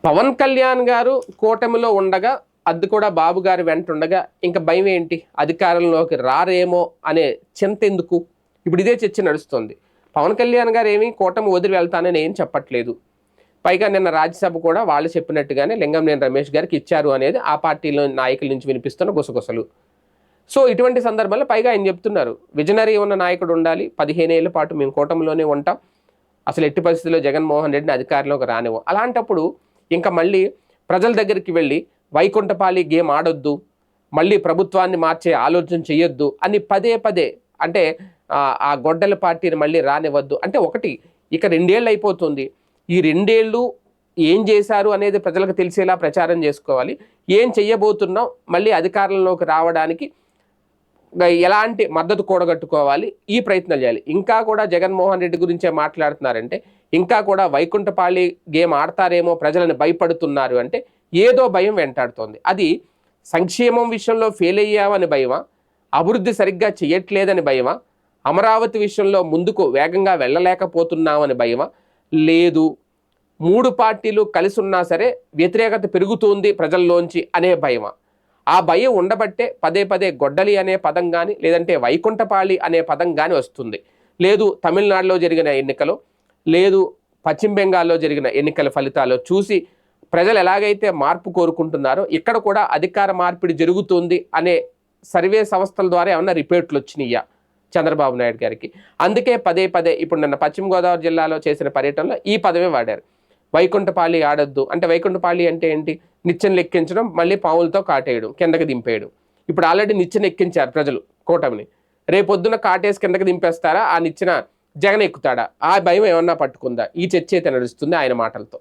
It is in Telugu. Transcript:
పవన్ కళ్యాణ్ గారు కూటమిలో ఉండగా అది కూడా బాబు గారి వెంట ఉండగా ఇంకా భయం ఏంటి? అధికారంలోకి రారేమో అనే చింత ఎందుకు? ఇప్పుడు ఇదే చర్చ నడుస్తుంది. పవన్ కళ్యాణ్ గారు ఏమీ కూటమి వదిలి వెళ్తానని ఏం చెప్పట్లేదు. పైగా నిన్న రాజ్యసభ కూడా వాళ్ళు చెప్పినట్టుగానే లింగంనేని రమేష్ గారికి ఇచ్చారు అనేది ఆ పార్టీలో నాయకుల నుంచి వినిపిస్తున్న గుసగుసలు. సో ఇటువంటి సందర్భంలో పైగా ఆయన చెప్తున్నారు, విజనరీ ఉన్న నాయకుడు ఉండాలి, 15 ఏళ్ల పాటు మేము కూటమిలోనే ఉంటాం, అసలు ఎట్టి పరిస్థితుల్లో జగన్మోహన్ రెడ్డిని అధికారంలోకి రానివ్వం. అలాంటప్పుడు ఇంకా మళ్ళీ ప్రజల దగ్గరికి వెళ్ళి వైకుంఠపాళి గేమ్ ఆడొద్దు, మళ్ళీ ప్రభుత్వాన్ని మార్చే ఆలోచన చేయొద్దు అని పదే పదే అంటే ఆ గొడ్డల పార్టీని మళ్ళీ రానివ్వద్దు అంటే ఒకటి ఇక 2 ఏళ్ళు అయిపోతుంది. ఈ 2 ఏళ్ళు ఏం చేశారు అనేది ప్రజలకు తెలిసేలా ప్రచారం చేసుకోవాలి. ఏం చెయ్యబోతున్నాం, మళ్ళీ అధికారంలోకి రావడానికి ఎలాంటి మద్దతు కూడగట్టుకోవాలి, ఈ ప్రయత్నాలు చేయాలి. ఇంకా కూడా జగన్మోహన్ రెడ్డి గురించే మాట్లాడుతున్నారంటే, ఇంకా కూడా వైకుంఠపాళి గేమ్ ఆడతారేమో ప్రజలను భయపడుతున్నారు అంటే ఏదో భయం వెంటాడుతోంది. అది సంక్షేమం విషయంలో ఫెయిల్ అయ్యామని భయమా, అభివృద్ధి సరిగ్గా చేయట్లేదని భయమా, అమరావతి విషయంలో ముందుకు వేగంగా వెళ్ళలేకపోతున్నామని భయమా, లేదు 3 పార్టీలు కలిసి ఉన్నా సరే వ్యతిరేకత పెరుగుతుంది ప్రజల్లోంచి అనే భయమా? ఆ భయం ఉండబట్టే పదే పదే గొడ్డలి అనే పదం కానీ లేదంటే వైకుంఠపాళి అనే పదం కానీ వస్తుంది. లేదు తమిళనాడులో జరిగిన ఎన్నికలు, లేదు పశ్చిమ బెంగాల్లో జరిగిన ఎన్నికల ఫలితాలు చూసి ప్రజలు ఎలాగైతే మార్పు కోరుకుంటున్నారో ఇక్కడ కూడా అధికార మార్పిడి జరుగుతుంది అనే సర్వే సంస్థల ద్వారా ఏమన్నా రిపోర్ట్లు వచ్చినాయా చంద్రబాబు నాయుడు గారికి? అందుకే పదే పదే ఇప్పుడు నిన్న పశ్చిమ గోదావరి జిల్లాలో చేసిన పర్యటనలో ఈ పదమే వాడారు, వైకుంఠపాళి ఆడొద్దు. అంటే వైకుంఠపాళి అంటే ఏంటి? నిచ్చెన లెక్కించడం, మళ్ళీ పావులతో కాటేయడం, కిందకి దింపేయడం. ఇప్పుడు ఆల్రెడీ నిచ్చెన ఎక్కించారు ప్రజలు కూటమిని. రేపొద్దున కాటేసి కిందకి దింపేస్తారా? ఆ నిచ్చెన జగన్ ఎక్కుతాడా? ఆ భయం ఏమన్నా పట్టుకుందా? ఈ చర్చ అయితే నడుస్తుంది ఆయన మాటలతో.